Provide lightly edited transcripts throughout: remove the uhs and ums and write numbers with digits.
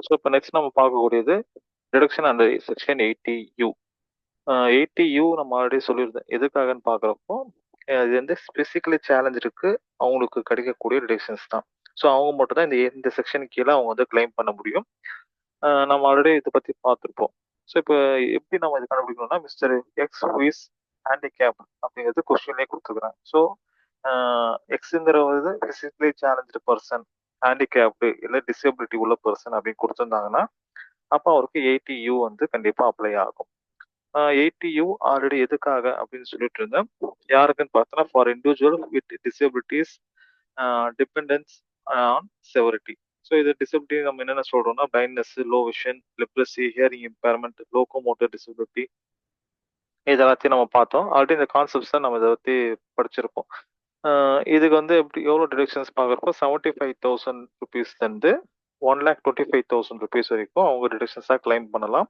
So இப்போ next நம்ம பார்க்கக்கூடியது deduction under section 80U. 80U நம்ம ஆல்ரெடி சொல்லியிருந்தேன். எதுக்காகன்னு பார்க்குறப்போ இது வந்து ஸ்பெசிக்கலி சேலஞ்சிருக்கு அவங்களுக்கு கிடைக்கக்கூடிய டிடக்ஷன்ஸ் தான். ஸோ அவங்க மட்டும் தான் இந்த செக்ஷன் கீழே அவங்க வந்து கிளைம் பண்ண முடியும். நம்ம ஆல்ரெடி இதை பற்றி பார்த்துருப்போம். ஸோ இப்போ எப்படி நம்ம இது கண்டுபிடிக்கணும்னா மிஸ்டர் எக்ஸ் இஸ் ஹேண்டிகேப் அப்படிங்கிறது கொஸ்டின்லேயே கொடுத்துருக்குறாங்க. ஸோ எக்ஸுங்கிறது பிசிக்கலி சேலஞ்சு பர்சன், ஹேண்டிகேப்டு இல்லை டிசபிலிட்டி உள்ள பர்சன் அப்படின்னு கொடுத்துருந்தாங்கன்னா அப்போ அவருக்கு 80U வந்து கண்டிப்பாக அப்ளை ஆகும். 80U ஆல்ரெடி எதுக்காக அப்படின்னு சொல்லிட்டு இருந்தேன். யாருக்குன்னு பார்த்தோன்னா for individual with disabilities dependence on severity. So இது டிசபிலிட்டி நம்ம என்னென்ன சொல்றோம்னா blindness, low vision, leprosy, hearing impairment, locomotor disability, இது எல்லாத்தையும் நம்ம பார்த்தோம். ஆல்ரெடி இந்த கான்செப்ட்ஸ் தான் நம்ம இதை பற்றி படிச்சிருப்போம். இதுக்கு வந்து எப்படி எவ்வளோ டிடக்ஷன்ஸ் பார்க்குறப்போ 75,000 ருபீஸ்லேருந்து 1,25,000 ருபீஸ் வரைக்கும் அவங்க டிடக்ஷன்ஸாக கிளைம் பண்ணலாம்.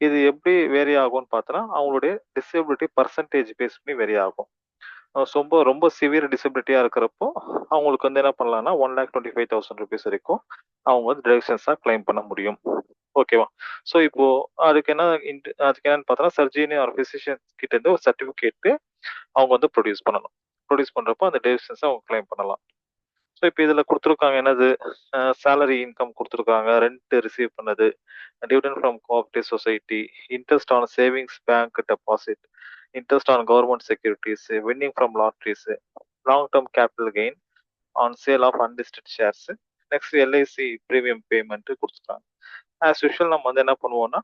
இது எப்படி வேரி ஆகும்னு பார்த்தோன்னா அவங்களுடைய டிசபிலிட்டி பர்சன்டேஜ் பேஸ் பண்ணி வேரி ஆகும். ரொம்ப ரொம்ப சிவியர் டிசபிலிட்டியாக இருக்கிறப்போ அவங்களுக்கு வந்து என்ன பண்ணலாம்னா 1,25,000 ருபீஸ் வரைக்கும் அவங்க வந்து டிடக்ஷன்ஸாக கிளைம் பண்ண முடியும். ஓகேவா? ஸோ இப்போ அதுக்கு என்னன்னு பார்த்தோன்னா சர்ஜினி ஆர் ஃபிசிஷியன் கிட்ட இருந்து ஒரு சர்டிஃபிகேட்டு அவங்க வந்து ப்ரொடியூஸ் பண்ணணும். ப்ரொடியூஸ் பண்ணுறப்போ அந்த டிடக்ஷன்ஸை அவங்க கிளைம் பண்ணலாம். ஸோ இப்போ இதில் கொடுத்துருக்காங்க என்னது, சேலரி இன்கம் கொடுத்துருக்காங்க, ரெண்ட் ரிசீவ் பண்ணது, dividend from cooperative society, interest on savings bank deposit, interest on government securities, winning from lotteries, long term capital gain on sale of unlisted shares, next LIC premium payment கொடுத்துருக்காங்க. As usual நம்ம வந்து என்ன பண்ணுவோம்னா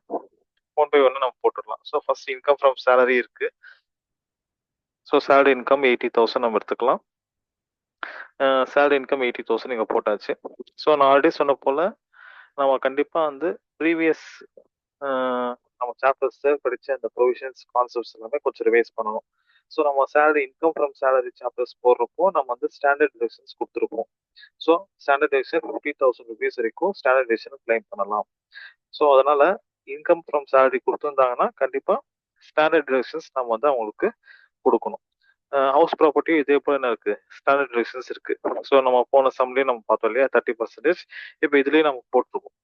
1 by 1 நம்ம போட்டுடலாம். So first income from salary இருக்கு. So salary income 80,000 நம்ம எடுத்துக்கலாம். சேலரி இன்கம் 80,000 நீங்கள் போட்டாச்சு. ஸோ நான் ஆல்ரெடி சொன்ன போல் நம்ம கண்டிப்பாக வந்து ப்ரீவியஸ் நம்ம சாப்டர்ஸை படித்த அந்த ப்ரொவிஷன்ஸ் கான்செப்ட்ஸ் எல்லாமே கொஞ்சம் ரிவைஸ் பண்ணணும். ஸோ நம்ம salary income from salary chapters போடுறப்போ நம்ம வந்து ஸ்டாண்டர்ட் டிடக்ஷன்ஸ் கொடுத்துருப்போம். ஸோ ஸ்டாண்டர்ட் டிடக்ஷன் 50,000 ருபீஸ் வரைக்கும் ஸ்டாண்டர்ட் டிடக்ஷன் கிளைம் பண்ணலாம். ஸோ அதனால இன்கம் ஃப்ரம் சேலரி கொடுத்துருந்தாங்கன்னா கண்டிப்பாக ஸ்டாண்டர்ட் டிடக்ஷன்ஸ் நம்ம வந்து அவங்களுக்கு கொடுக்கணும். ஹவுஸ் ப்ராப்பர்ட்டி இதே போல என்ன இருக்கு, ஸ்டாண்டர்ட் டிடக்ஷன்ஸ் இருக்கு. ஸோ நம்ம போன சம்லேயே நம்ம பார்த்தோம் இல்லையா 30%. இப்போ இதுலேயே நம்ம போட்டிருக்கோம்.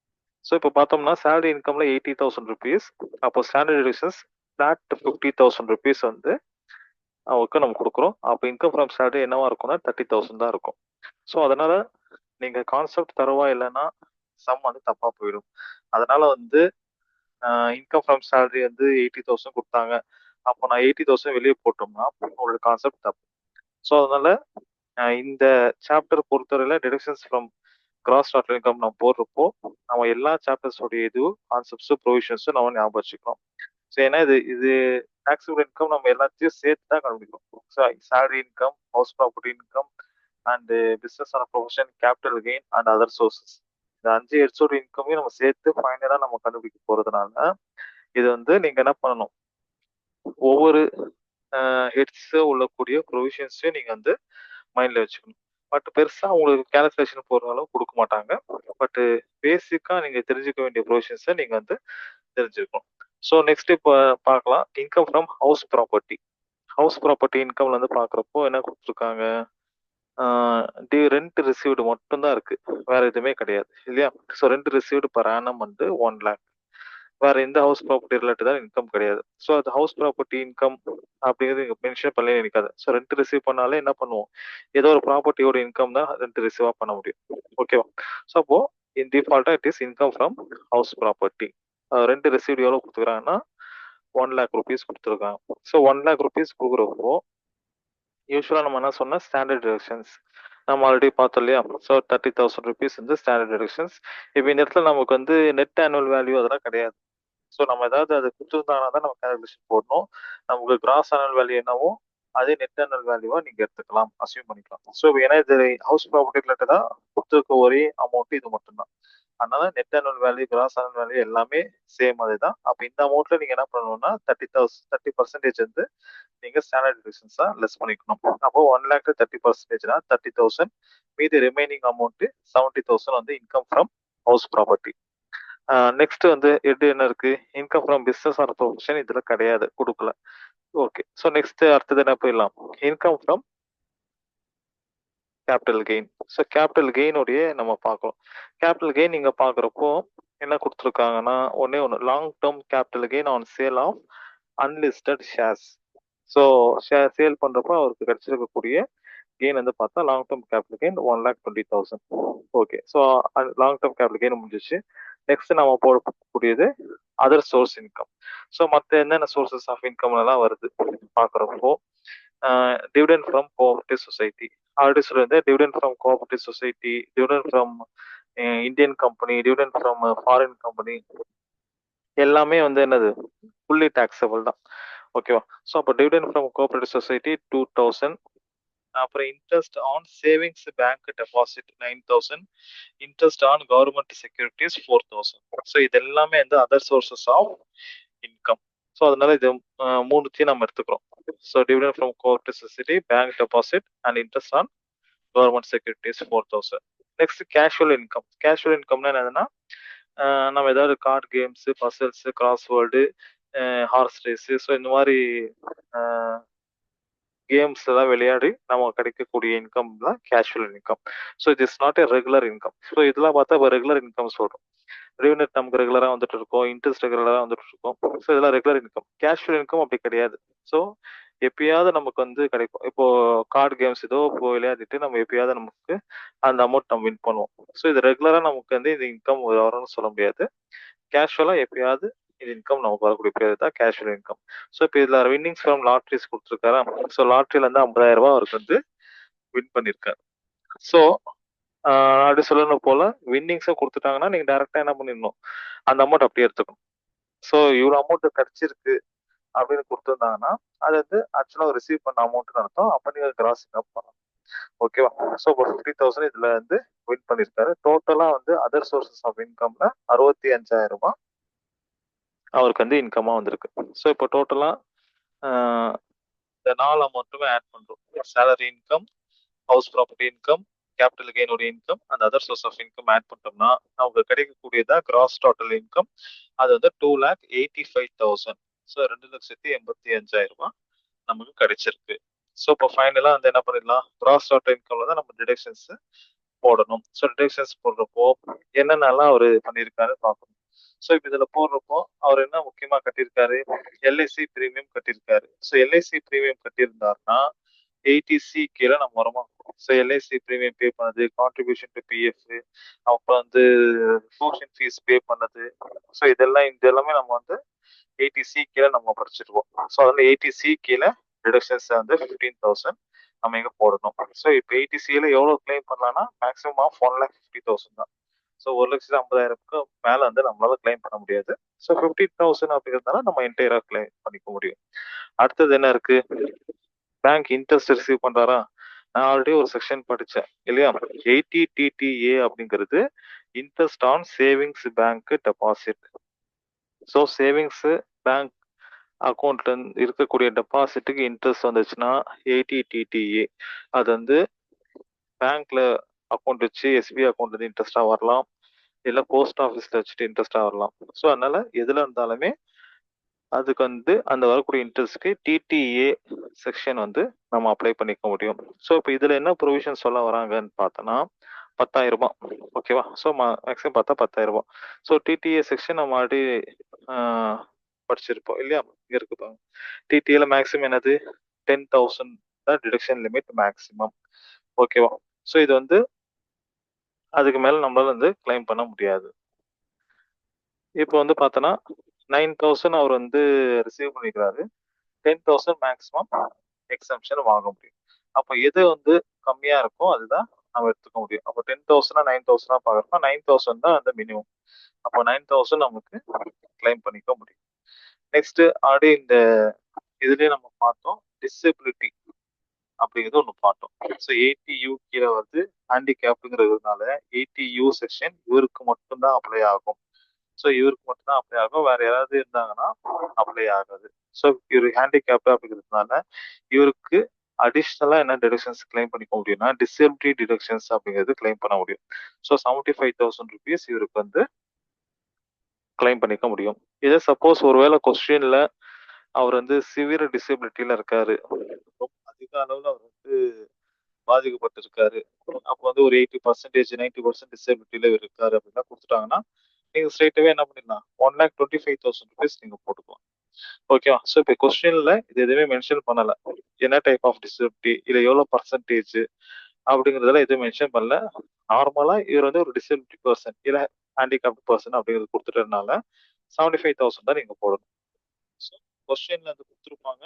ஸோ இப்போ பார்த்தோம்னா சேலரி இன்கம்ல 80,000 ருபீஸ், அப்போ ஸ்டாண்டர்ட் டிடக்ஷன்ஸ் ஃபிளாட் 50,000 ருபீஸ் வந்து அவருக்கு நம்ம கொடுக்குறோம். அப்போ இன்கம் ஃப்ரம் சேலரி என்னவா இருக்கும்னா 30,000 தான் இருக்கும். ஸோ அதனால நீங்க கான்செப்ட் தரவா இல்லைன்னா சம் வந்து தப்பா போயிடும். அதனால வந்து இன்கம் ஃப்ரம் சேலரி வந்து 80,000 கொடுத்தாங்க, அப்போ நான் 80,000 வெளியே போட்டோம்னா உங்களோட கான்செப்ட் தப்பு. ஸோ அதனால இந்த சாப்டர் பொறுத்தவரையில டிடக்ஷன்ஸ் ஃப்ரம் கிராஸ் டாட்டல் இன்கம் நம்ம போடுறப்போ நம்ம எல்லா சாப்டர்ஸோடைய இதுவும் கான்செப்ட்ஸும் ப்ரொவிஷன்ஸும் நம்ம ஞாபகம் வச்சுக்கணும். ஸோ ஏன்னா இது டாக்ஸபிள் இன்கம் நம்ம எல்லாத்தையும் சேர்த்து தான் கண்டுபிடிக்கணும். So salary income, house property income and business on profession, capital gain and other sources, இந்த 5 ஹெட்ஸோட இன்கமையும் நம்ம சேர்த்து ஃபைனலாக நம்ம கண்டுபிடிக்க போறதுனால இது வந்து நீங்க என்ன பண்ணணும், ஒவ்வொரு ஹெட்ஸ் உள்ளக்கூடிய ப்ரொவிஷன்ஸையும் நீங்க வந்து மைண்ட்ல வச்சுக்கணும். பட் பெருசா உங்களுக்கு கேல்குலேஷன் போடுற அளவு கொடுக்க மாட்டாங்க. பட் பேசிக்கா நீங்க தெரிஞ்சுக்க வேண்டிய ப்ரொவிஷன்ஸை நீங்க வந்து தெரிஞ்சுக்கணும். ஸோ நெக்ஸ்ட் இப்போ பார்க்கலாம் income from house property. House property இன்கம்ல வந்து பார்க்குறப்போ என்ன கொடுத்துருக்காங்க, ரெண்ட் ரிசீவ்டு மட்டும்தான் இருக்கு, வேற எதுவுமே கிடையாது இல்லையா? So rent received per annum வந்து 1 lakh, வேற எந்த ஹவுஸ் ப்ராப்பர்ட்டி ரிலேட்டடான இன்கம் கிடையாது. ஸோ அது ஹவுஸ் ப்ராப்பர்ட்டி இன்கம் அப்படிங்கிறது இங்கே மென்ஷன் பண்ணவே நினைக்காது. ஸோ ரெண்ட் ரிசீவ் பண்ணாலே என்ன பண்ணுவோம், ஏதோ ஒரு ப்ராப்பர்ட்டியோட இன்கம் தான் ரெண்ட் ரிசீவா பண்ண முடியும். ஓகேவா? ஸோ அப்போ இன் டிஃபால்ட்டா it is income from house property. Rent receive எவ்வளோ கொடுத்துருக்காங்கன்னா 1 lakh ருபீஸ் கொடுத்துருக்காங்க. ஸோ 1 lakh ருபீஸ் கொடுக்குறப்போ யூஸ்வலாக நம்ம என்ன சொன்னால் ஸ்டாண்டர்ட் டிடக்ஷன்ஸ் நம்ம ஆல்ரெடி பார்த்தோம் இல்லையா? ஸோ 30,000 ருபீஸ் வந்து ஸ்டாண்டர்ட் டிடக்ஷன்ஸ். இப்போ இந்த இடத்துல நமக்கு வந்து நெட் ஆனுவல் வேல்யூ அதெல்லாம் கிடையாது. ஸோ நம்ம ஏதாவது அது கொடுத்துருந்தாங்கன்னா தான் நம்ம கேல்குலேஷன் போடணும். நமக்கு கிராஸ் ஆனுவல் வேல்யூ என்னவோ அதே நெட் ஆனுவல் வேல்யூவா நீங்க எடுத்துக்கலாம், அசியூம் பண்ணிக்கலாம். ஸோ ஏன்னா இது ஹவுஸ் ப்ராப்பர்ட்டி ரிலேட்டடாக கொடுத்துருக்க ஒரே அமௌண்ட் இது மட்டும்தான். அதனால net annual value, cross annual value எல்லாமே சேம் அதுதான். அப்போ இந்த அமௌண்ட்ல நீங்க என்ன பண்ணணும்னா 30% வந்து நீங்க ஸ்டாண்டர்ட் டிடக்ஷன்ஸா லெஸ் பண்ணிக்கணும். அப்போ 1 lakh 30%னா 30,000, மீதி ரிமைனிங் அமௌண்ட் 70,000 வந்து income from house property. Next வந்து என்ன இருக்கு, income from business R profession, இதுல கிடையாது, கொடுக்கல. ஓகே, ஸோ நெக்ஸ்ட் அடுத்தது என்ன போயிடலாம், income from capital gain. So capital gain உடைய நம்ம பார்க்கலாம். கேபிட்டல் கெயின் நீங்க பாக்குறப்போ என்ன கொடுத்துருக்காங்கன்னா, ஒண்ணே ஒண்ணு long term capital gain on sale of unlisted shares. So sale பண்றப்போ அவருக்கு கிடைச்சிருக்கக்கூடிய கெயின் வந்து பார்த்தா long term capital gain 1,20,000. Okay, so long term capital gain முடிஞ்சிச்சு. நெக்ஸ்ட் நம்ம போடக்கூடியது அதர் சோர்ஸ் இன்கம். ஸோ மற்ற என்னென்ன சோர்சஸ் ஆஃப் இன்கம் எல்லாம் வருது பார்க்குறப்போ, dividend from cooperative society. Already சொல்லியிருந்தேன், dividend from cooperative society, dividend from Indian company, dividend from foreign company, எல்லாமே வந்து என்னது ஃபுல்லி டாக்ஸபிள் தான். ஓகேவா? ஸோ அப்போ டிவிடெண்ட் ஃப்ரம் கோஆபரேட்டிவ் சொசைட்டி 2,000, அப்புறம் interest on savings bank deposit 9,000, interest on government securities 4,000. So இது எல்லாமே வந்து other sources of income. So அதனால இது மூணுத்தையும் நம்ம எடுத்துக்கிறோம். So dividend from cooperative society, bank deposit and interest on government securities 4,000. Next casual income. Casual இன்கம்னா என்னதுன்னா, நம்ம ஏதாவது card games, puzzles, crossword, horse race, so இந்த மாதிரி கேம்ஸ் எல்லாம் விளையாடி நமக்கு கிடைக்கக்கூடிய இன்கம் தான் casual income. So it is not a regular income. So இதெல்லாம் பார்த்தா இப்போ ரெகுலர் இன்கம் சொல்றோம். ரெவன்யூ நமக்கு ரெகுலரா வந்துட்டு இருக்கும், இன்ட்ரெஸ்ட் ரெகுலரா வந்துட்டு இருக்கும். ஸோ இதெல்லாம் ரெகுலர் இன்கம். கேஷுவல் இன்கம் அப்படி கிடையாது. ஸோ எப்பயாவது நமக்கு வந்து கிடைக்கும். இப்போ கார்டு கேம்ஸ் ஏதோ இப்போ விளையாடிட்டு நம்ம எப்பயாவது நமக்கு அந்த அமௌண்ட் நம்ம வின் பண்ணுவோம். ஸோ இது ரெகுலரா நமக்கு வந்து இது இன்கம் வரும்னு சொல்ல முடியாது. கேஷுவலா எப்பயாவது இது இன்கம் நமக்கு வரக்கூடிய பேர் தான் கேஷுவல் இன்கம். ஸோ இப்போ இதுல வின்னிங்ஸ் ஃப்ரம் லாட்ரிஸ் கொடுத்துருக்காரா. ஸோ லாட்ரியில இருந்து 50,000 ரூபாய் அவருக்கு வந்து வின் பண்ணிருக்காரு. ஸோ அப்படி சொல்லணும் போல வின்னிங்ஸும் கொடுத்துட்டாங்கன்னா நீங்க டைரக்டா என்ன பண்ணிடணும், அந்த அமௌண்ட் அப்படியே எடுத்துக்கணும். ஸோ இவ்வளவு அமௌண்ட் கிடைச்சிருக்கு அப்படின்னு கொடுத்துருந்தாங்கன்னா அது வந்து ஆக்சுவலா ரிசீவ் பண்ண அமௌண்ட் அர்த்தம். அப்ப நீங்க கிராசிங் அப் பண்ணலாம். ஓகேவா? ஸோ இப்போ 50,000 இதுல வந்து வின் பண்ணிருக்காரு. டோட்டலா வந்து அதர் சோர்சஸ் ஆஃப் இன்கம்ல 65,000 ரூபாய் அவருக்கு வந்து இன்கமா வந்திருக்கு. ஸோ இப்போ டோட்டலா இந்த 4 அமௌண்ட்டுமே ஆட் பண்றோம். Salary income, house property income, capital கெயினோட income and other source of income add பண்ணிட்டோம்னா நமக்கு கிடைக்கக்கூடியதா கிராஸ் டோட்டல் இன்கம். அது வந்து 2,85,000. ஸோ 2,85,000 ரூபாய் நமக்கு கிடைச்சிருக்கு. ஸோ இப்போ ஃபைனலா வந்து என்ன பண்ணிடலாம், கிராஸ் டோட்டல் இன்கம்ல தான் நம்ம டிடக்ஷன்ஸ் போடணும். ஸோ டிடக்ஷன்ஸ் போடுறப்போ என்னென்னலாம் அவர் பண்ணியிருக்காரு பார்க்கணும். ஸோ இப்போ இதில் போடுறப்போ அவர் என்ன முக்கியமாக கட்டியிருக்காரு, எல்ஐசி பிரீமியம் கட்டியிருக்காரு. ஸோ எல்ஐசி பிரீமியம் கட்டியிருந்தாருன்னா 80C கீழே நம்ம வரமா. ஸோ எல்ஐசி பிரீமியம் பே பண்ணது, கான்ட்ரிபியூஷன் டு பிஎஃப், அப்புறம் வந்து டியூஷன் ஃபீஸ் பே பண்ணது. ஸோ இதெல்லாமே நம்ம வந்து 80C கீழே நம்ம படிச்சிருக்கோம். ஸோ அதில் 80C கீழே டிடக்ஷன்ஸ் வந்து 15,000 நம்ம இங்க போடணும். ஸோ இப்போ 80Cல எவ்வளவு கிளைம் பண்ணலாம்னா மேக்ஸிமம் ஆஃப் 1,50,000 தான். ஸோ 1,50,000க்கு மேல வந்து நம்மளால கிளைம் பண்ண முடியாது. ஸோ 15,000 அப்படிங்கிறதுனால நம்ம என்டையரா கிளைம் பண்ணிக்க முடியும். அடுத்தது என்ன இருக்கு, பேங்க் இன்ட்ரெஸ்ட் ரிசீவ் பண்றாரா. நான் ஆல்ரெடி ஒரு செக்ஷன் படிச்சேன் இல்லையா, 80TTA அப்படிங்கிறது interest on savings bank deposit. So savings bank அக்கௌண்ட்ல இருக்கக்கூடிய டெபாசிட்டுக்கு இன்ட்ரெஸ்ட் வந்துச்சுன்னா 80TTA. அது வந்து பேங்க்ல அக்கௌண்ட் வச்சு எஸ்பிஐ அக்கௌண்ட் வந்து இன்ட்ரெஸ்டா வரலாம், இல்ல போஸ்ட் ஆஃபீஸ்ல வச்சுட்டு இன்ட்ரெஸ்டா வரலாம். ஸோ அதனால எதுல இருந்தாலுமே அதுக்கு வந்து அந்த வரக்கூடிய இன்ட்ரெஸ்ட்க்கு டிடிஏ செக்ஷன் வந்து நம்ம அப்ளை பண்ணிக்க முடியும். ஸோ இப்போ இதுல என்ன ப்ரொவிஷன் சொல்ல வராங்கன்னு பார்த்தோன்னா 10,000 ரூபாய். ஓகேவா? ஸோ மேக்ஸிமம் பார்த்தா 10,000 ரூபாய். ஸோ டிடிஏ செக்ஷன் நம்ம ஆல்ரெடி படிச்சிருப்போம் இல்லையா, இங்க இருக்கு பாருங்க. டிடிஏல மேக்ஸிமம் என்னது 10,000 தான் டிடக்ஷன் லிமிட் மேக்ஸிமம். ஓகேவா? ஸோ இது வந்து அதுக்கு மேல நம்மளால வந்து கிளைம் பண்ண முடியாது. இப்போ வந்து பார்த்தோன்னா 9,000 அவர் வந்து ரிசீவ் பண்ணிக்கிறாரு. 10,000 மேக்ஸிமம் எக்ஸம்ஷன் வாங்க முடியும். அப்போ எது வந்து கம்மியா இருக்கோ அதுதான் நம்ம எடுத்துக்க முடியும். அப்போ 10,000 9,000 பார்க்குறப்ப 9,000 தான் அந்த மினிமம். அப்போ 9,000 நமக்கு கிளைம் பண்ணிக்க முடியும். நெக்ஸ்ட் ஆல்ரெடி இந்த இதுலயே நம்ம பார்த்தோம், டிசபிலிட்டி அப்படிங்கிறது ஒன்று பார்த்தோம். ஸோ 80U கீழே வந்து ஹேண்டிகேப்ங்கிறதுனால 80U செக்ஷன் இவருக்கு மட்டும்தான் அப்ளை ஆகும். ஸோ இவருக்கு மட்டும்தான் அப்ளை ஆகும், வேற யாராவது இருந்தாங்கன்னா அப்ளை ஆகாது. ஸோ இவர் ஹேண்டிகேப் அப்படிங்கிறதுனால இவருக்கு அடிஷ்னலா என்ன டிடக்ஷன்ஸ் கிளைம் பண்ணிக்க முடியும்னா டிசபிலிட்டி டிடக்ஷன்ஸ் அப்படிங்கிறது கிளைம் பண்ண முடியும். ஸோ 75,000 ருபீஸ் இவருக்கு வந்து கிளைம் பண்ணிக்க முடியும். இதே சப்போஸ் ஒருவேளை கொஸ்டின்ல அவர் வந்து சிவியர் டிசபிலிட்டியில இருக்காரு, ரொம்ப அதிக அளவுல அவர் வந்து பாதிக்கப்பட்டிருக்காரு, அப்போ வந்து ஒரு 80%, 90% டிசபிலிட்டியில இருக்காரு அப்படின்னா கொடுத்துட்டாங்கன்னா நீங்க ஸ்ட்ரெயிட்டாவே என்ன பண்ணிடலாம் 1,25,000 ருபீஸ் நீங்க போட்டுக்கலாம். ஓகேவா? ஸோ இப்போ கொஸ்டின்ல இது எதுவுமே மென்ஷன் பண்ணல. என்ன டைப் ஆஃப் டிசபிலிட்டி, இல்ல எவ்வளோ பர்சன்டேஜ் அப்படிங்கிறதெல்லாம் எதுவும் மென்ஷன் பண்ணல. நார்மலா இவர் வந்து ஒரு டிசபிலிட்டி பர்சன், இல்ல ஹேண்டிகேப்ட் பர்சன் அப்படிங்கிறது கொடுத்துட்டதுனால 75,000 தான் நீங்க போடணும். ஸோ கொஸ்டின்ல வந்து கொடுத்துருப்பாங்க.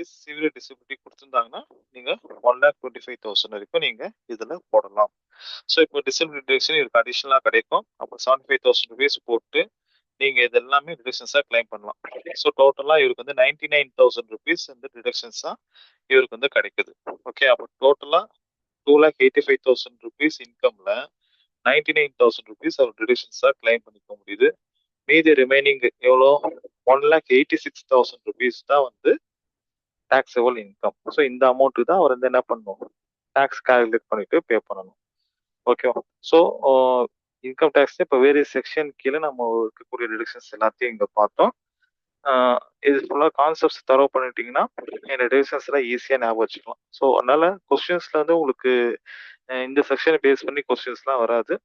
இஸ் சிவியர் டிசபிலிட்டி கொடுத்துருந்தாங்கன்னா நீங்க 1,25,000 வரைக்கும் நீங்க இதுல போடலாம். ஸோ இப்போ டிசபிலிட்டி டிடக்ஷன் இதுக்கு அடிஷனலா கிடைக்கும். அப்போ 75,000 ருபீஸ் போட்டு நீங்க இது எல்லாமே டிடக்ஷன்ஸா கிளைம் பண்ணலாம். ஸோ டோட்டலா இவருக்கு வந்து 99,000 ருபீஸ் வந்து டிடக்ஷன்ஸா இவருக்கு வந்து கிடைக்குது. ஓகே, அப்போ டோட்டலா 2,85,000 ருபீஸ் இன்கம்ல 99,000 ருபீஸ் அவர் டிடக்ஷன்ஸா கிளைம் பண்ணிக்க முடியுது. மீதி ரிமைனிங் எவ்வளோ 1,86,000 ருபீஸ் தான் வந்து டாக்ஸபிள் இன்கம். ஸோ இந்த அமௌண்ட் தான் அவர் வந்து என்ன பண்ணணும், டாக்ஸ் கால்குலேட் பண்ணிட்டு பே பண்ணணும். ஓகேவா? ஸோ இன்கம் டேக்ஸ் இப்போ வேரியஸ் செக்ஷன் கீழே நம்ம இருக்கக்கூடிய டிடக்ஷன்ஸ் எல்லாத்தையும் இங்கே பார்த்தோம். இது ஃபுல்லாக கான்செப்ட்ஸ் தரவு பண்ணிட்டீங்கன்னா இந்த டிடக்ஷன்ஸ்லாம் ஈஸியாக ஞாபகம் வச்சுக்கலாம். ஸோ அதனால கொஸ்டின்ஸ்ல வந்து உங்களுக்கு இந்த செக்ஷனை பேஸ் பண்ணி கொஸ்டின்ஸ்லாம் வராது.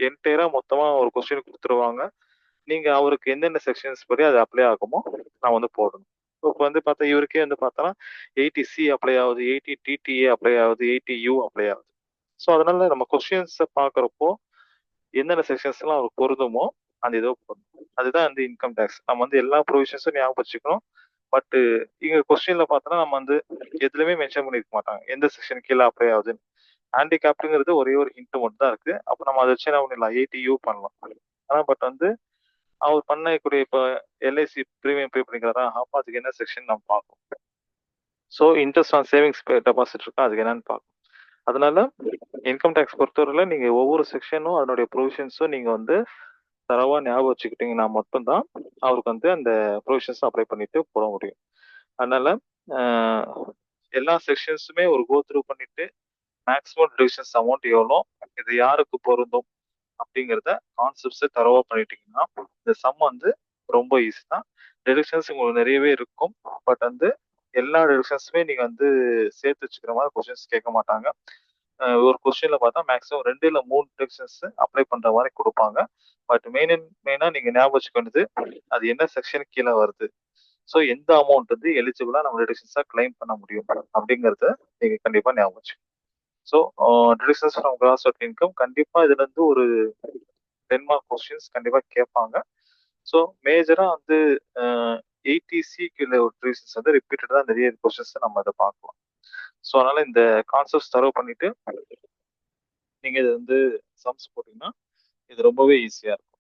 என்டையரா மொத்தமாக ஒரு கொஸ்டின் கொடுத்துருவாங்க. நீங்க அவருக்கு எந்தெந்த செக்ஷன்ஸ் படி அது அப்ளை ஆகுமோ நான் வந்து போடணும். இப்போ வந்து பார்த்தா இவருக்கே வந்து பார்த்தோன்னா 80C அப்ளை ஆகுது, 80 TTA அப்ளை ஆகுது, 80U அப்ளை ஆகுது. ஸோ அதனால நம்ம கொஸ்டின்ஸை பார்க்குறப்போ என்னென்ன செக்ஷன்ஸ்லாம் அவருக்கு பொருந்துமோ அந்த இதோ பொருந்தும். அதுதான் வந்து இன்கம் டேக்ஸ். நம்ம வந்து எல்லா ப்ரொவிஷன்ஸும் ஞாபகம் வச்சுக்கணும். பட் இங்க கொஸ்டின்ல பார்த்தோன்னா நம்ம வந்து எதுலையுமே மென்ஷன் பண்ணிருக்க மாட்டாங்க எந்த செக்ஷன் கீழே அப்ளை ஆகுதுன்னு. ஹேண்டிகேப்டுங்கிறது ஒரே ஒரு ஹிண்ட் மட்டும் தான் இருக்கு. அப்போ நம்ம அதை வச்சு என்ன பண்ணிடலாம் 80U பண்ணலாம். ஆனால் பட் வந்து அவர் பண்ணக்கூடிய இப்போ எல்ஐசி ப்ரீமியம் பே பண்ணிக்கிறாரா, அப்போ அதுக்கு என்ன செக்ஷன் நம்ம பார்ப்போம். So interest on savings deposit இருக்கா, அதுக்கு என்னன்னு பார்க்கணும். அதனால இன்கம் டேக்ஸ் பொறுத்தவரையில் நீங்க ஒவ்வொரு செக்ஷனும் அதனுடைய ப்ரொவிஷன்ஸும் நீங்க வந்து தரவா ஞாபகம் வச்சுக்கிட்டீங்கன்னா மட்டும்தான் அவருக்கு வந்து அந்த ப்ரொவிஷன்ஸ் அப்ளை பண்ணிட்டு போட முடியும். அதனால எல்லா செக்ஷன்ஸுமே ஒரு கோ த்ரூ பண்ணிட்டு மேக்ஸிமம் டிடக்ஷன்ஸ் அமௌண்ட் எவ்வளோ, இது யாருக்கு பொருந்தும் அப்படிங்கிறத கான்செப்ட்ஸை தரவா பண்ணிட்டீங்கன்னா இந்த சம் வந்து ரொம்ப ஈஸி தான். டிடக்ஷன்ஸ் உங்களுக்கு நிறையவே இருக்கும். பட் வந்து எல்லா டிடக்ஷன்ஸுமே நீங்க வந்து சேர்த்து வச்சுக்கிற மாதிரி கொஸ்டின்ஸ் கேட்க மாட்டாங்க. ஒரு கொஸ்டின்ல பார்த்தா மேக்ஸிமம் 2 இல்ல 3 டிடக்ஷன்ஸ் அப்ளை பண்ற மாதிரி கொடுப்பாங்க. பட் மெயினா நீங்க ஞாபகம் வச்சுக்க வேண்டியது அது என்ன செக்ஷன் கீழே வருது, ஸோ எந்த அமௌண்ட் வந்து எலிஜிபிளா நம்ம டிடக்ஷன்ஸா கிளைம் பண்ண முடியும் அப்படிங்கறத நீங்க கண்டிப்பா ஞாபகம் வச்சுக்கணும். So deductions from cross work income கண்டிப்பா இதுல இருந்து ஒரு 10 மார்க் கொஸ்டின்ஸ் கண்டிப்பா கேட்பாங்க. ஸோ மேஜரா வந்து 80C ஒரு டிடக்ஷன்ஸ் வந்து ரிப்பீட்டடா நிறைய கொஸ்டின்ஸ் நம்ம அதை பார்க்கலாம். ஸோ அதனால இந்த கான்செப்ட்ஸ் தரவு பண்ணிட்டு நீங்க இது வந்து சம்ஸ் போட்டீங்கன்னா இது ரொம்பவே ஈஸியா இருக்கும்.